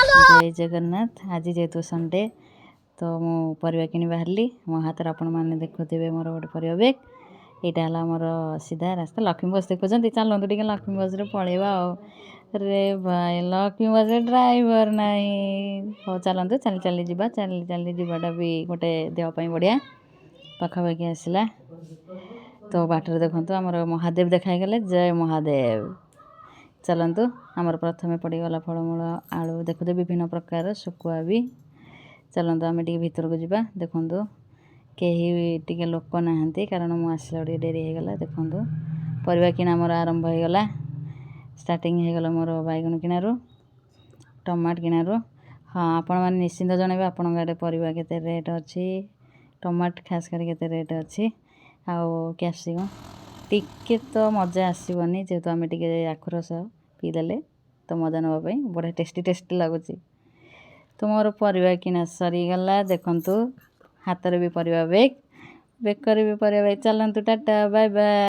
जय जगन्नाथ। आज जेहेतु संडे तो मु परिवा किणी बाहरली मो हाथ आपण मैंने देखुवे मोर गोटे परिवा बेग यहाँ है मोर सीधा रास्ता लक्ष्मी बस देखुं चलतु टे लक्ष्मी बस पलैया रे भाई लक्ष्मी बस ड्राइवर नहीं हो चलतु चली चली जा चली चली जाटा भी गोटे देहपाई बढ़िया पाखापाखि आसला तो बाटर देखु आमर महादेव देखाई गले जय महादेव। चलतु आमर प्रथमे पड़गला फलमूल आलू देखुते विभिन्न प्रकार शुकुआ भी चलतु आम टे भीतर को जा देखु कहीं टे लोक नहांती कारण मुझे आसला डेरी होगला देखु परिवा किଣା मोर आरंभ होगला स्टार्टिंग होगला मोर बैगन किणारू टमाट किणारू। हाँ आपण मैंने निश्चिंत जनइबे आपण आड़े परिवा केते रेट अच्छी टमाट खास करके रेट अच्छी आउ कैप्सिकम टिके तो मजा आसबनी जेहेतु आम टे आखुरस पीदेले तो मजा नापी बढ़िया टेस्टी टेस्टी लगुच। तो मोर परिवा किଣା सरीगला देखु हाथ भी परिवा बेग बेकर भी परिवा बेग। चलतु टाटा बाय बाय।